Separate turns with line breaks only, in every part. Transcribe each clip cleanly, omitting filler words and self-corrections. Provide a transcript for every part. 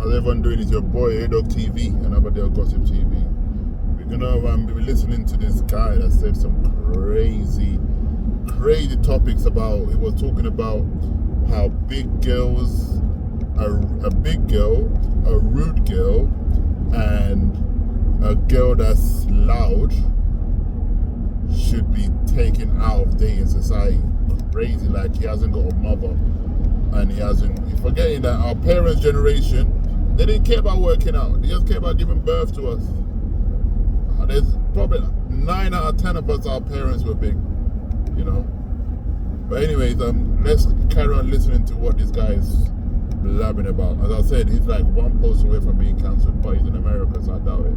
How's everyone doing? It's your boy A-Dog TV and Aberdale Gossip TV. We're gonna be listening to this guy that said some crazy topics about. He was talking about how big girls, a big girl, a rude girl, and a girl that's loud should be taken out of dating society. Crazy, like he hasn't got a mother, and he's forgetting that our parents' generation, they didn't care about working out. They just care about giving birth to us. There's probably 9 out of 10 of us, our parents were big, you know. But anyways, let's carry on listening to what this guy is blabbing about. As I said, he's like one post away from being cancelled, but he's in America, so I doubt it.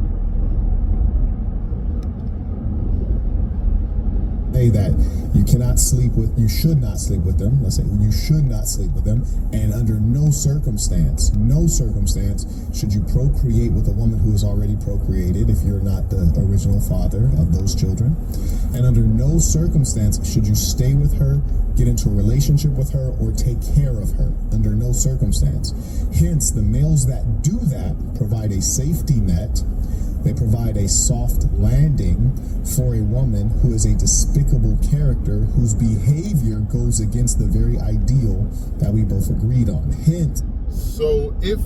Say that you should not sleep with them. Let's say you should not sleep with them, and under no circumstance should you procreate with a woman who is already procreated if you're not the original father of those children. And under no circumstance should you stay with her, get into a relationship with her, or take care of her. Under no circumstance. Hence, the males that do that provide a safety net. They provide a soft landing for a woman who is a despicable character whose behavior goes against the very ideal that we both agreed on. Hint.
So if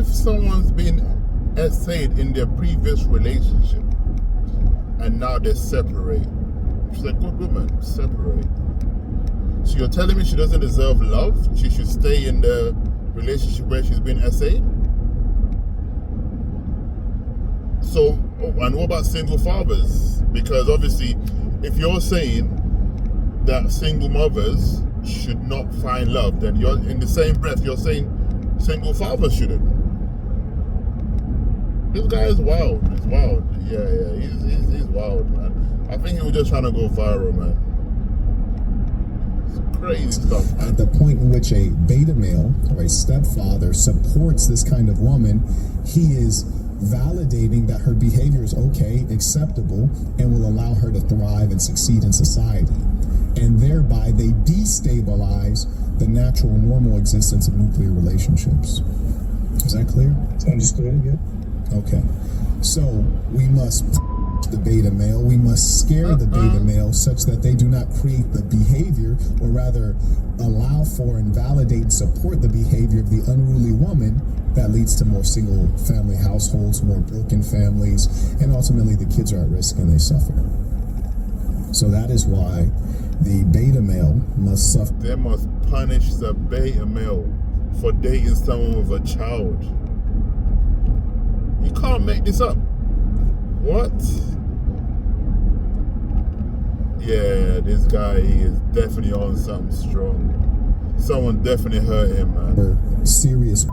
someone's been essayed in their previous relationship and now they separate, she's a good woman, separate. So you're telling me she doesn't deserve love? She should stay in the relationship where she's been essayed? So, and what about single fathers? Because obviously, if you're saying that single mothers should not find love, then you're in the same breath, you're saying single fathers shouldn't. This guy is wild. He's wild. Yeah, he's wild, man. I think he was just trying to go viral, man. It's crazy stuff, man.
At the point in which a beta male or a stepfather supports this kind of woman, he is validating that her behavior is okay, acceptable, and will allow her to thrive and succeed in society. And thereby they destabilize the natural, normal existence of nuclear relationships. Is that clear?
Understood, yeah.
Okay. So we must the beta male, we must scare the beta male such that they do not create the behavior, or rather allow for and validate and support the behavior of the unruly woman that leads to more single family households, more broken families, and ultimately the kids are at risk and they suffer. So that is why the beta male must suffer.
They must punish the beta male for dating someone with a child. You can't make this up. What? Yeah, this guy, he is definitely on something strong. Someone definitely hurt him, man.
Serious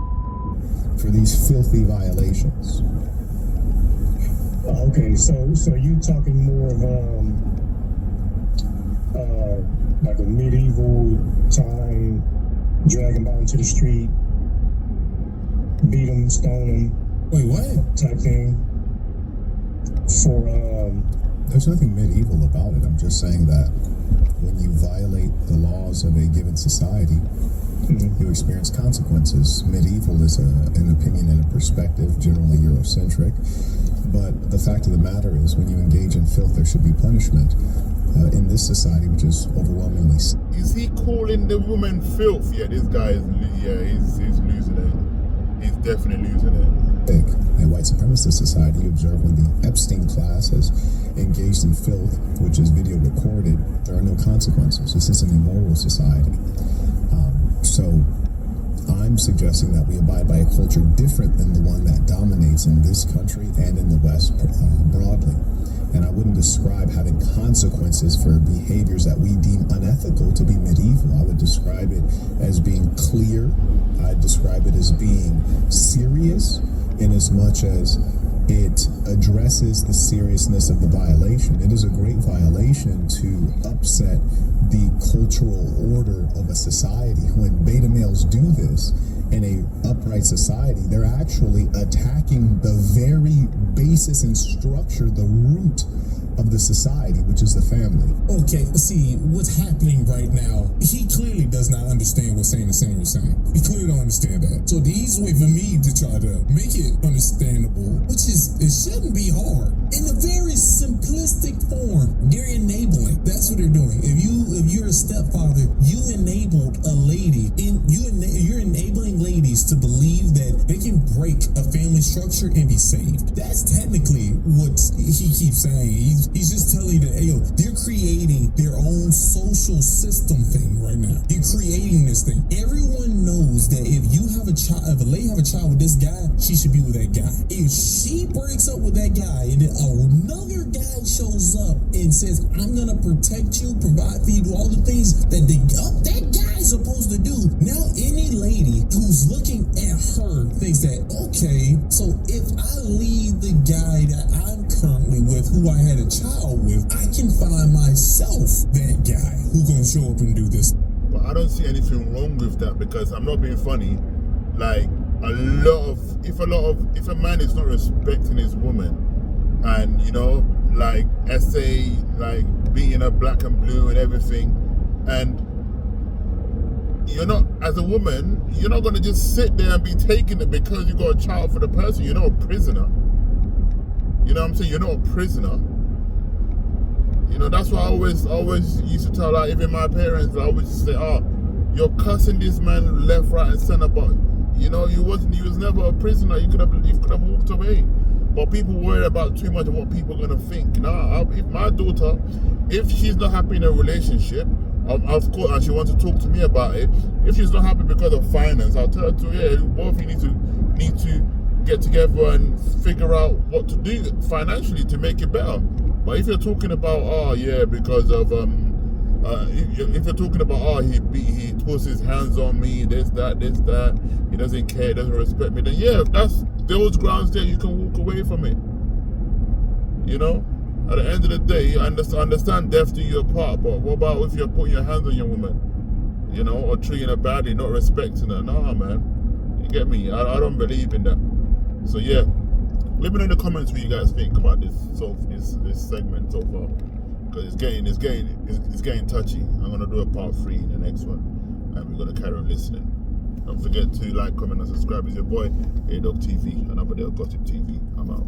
for these filthy violations.
Okay, so you talking more of like a medieval time, drag him out into the street, beat him, stone him.
Wait, what?
Type thing. For
There's nothing medieval about it. I'm just saying that when you violate the laws of a given society, you experience consequences. Medieval is an opinion and a perspective, generally Eurocentric. But the fact of the matter is, when you engage in filth, there should be punishment. In this society, which is overwhelmingly...
Is he calling the woman filth? Yeah, this guy is, he's losing it. He's definitely losing it.
A white supremacist society, you observe when the Epstein class has engaged in filth, which is video recorded, there are no consequences. This is an immoral society. So I'm suggesting that we abide by a culture different than the one that dominates in this country and in the West broadly. And I wouldn't describe having consequences for behaviors that we deem unethical to be medieval. I would describe it as being clear. I'd describe it as being serious, in as much as it addresses the seriousness of the violation. It is a great violation to upset the cultural order of a society. When beta males do this in a upright society, they're actually attacking the very basis and structure, the root of the society, which is the family.
Okay, see, what's happening right now, he clearly does not understand what Saint is saying. He clearly don't understand that. So the easy way for me to try to make it understandable, which is, it shouldn't be hard. In a very simplistic form, they're enabling. That's what they're doing. If you're a stepfather, you enabled a lady, you're enabling ladies to believe that they can break a family structure and be saved. That's technically what he keeps saying. He's just telling you that, hey, yo, they're creating their own social system thing right now. You're creating this thing. Everyone knows that if a lady have a child with this guy, she should be with that guy. If she breaks up with that guy and then another guy shows up and says, I'm gonna protect you, provide for you, do all the things that that guy's supposed to do. Now any lady who's looking at her thinks that, okay, so if I leave the guy that I'm currently with, who I had a child with, I can find myself that guy who's gonna show up and do this.
But I don't see anything wrong with that, because I'm not being funny. Like, if a man is not respecting his woman, and you know, like essay, like being a black and blue and everything, and you're not, as a woman, you're not gonna just sit there and be taking it because you got a child for the person. You're not a prisoner. You know what I'm saying? You're not a prisoner. You know, that's why I always used to tell, like, even my parents, I always used to say, oh, you're cussing this man left, right, and center, but you know, you was never a prisoner. You could have walked away. But people worry about too much of what people are gonna think. Nah, if my daughter, if she's not happy in a relationship, of course, and she wants to talk to me about it. If she's not happy because of finance, I'll tell her to, yeah, both of you need to get together and figure out what to do financially to make it better. But if you're talking about, oh yeah, because of if you're talking about, oh, he puts his hands on me, this, that, he doesn't care, doesn't respect me, then yeah, that's those grounds there, you can walk away from it. You know, at the end of the day, I understand death do you apart, but what about if you're putting your hands on your woman, you know, or treating her badly, not respecting her? Nah, man, you get me? I don't believe in that. So yeah, let me know in the comments what you guys think about this segment so far, because it's getting touchy. I'm gonna do a part 3 in the next one, and we're gonna carry on listening. Don't forget to like, comment, and subscribe. It's your boy, A-Dog TV, another day of Gossip TV. I'm out.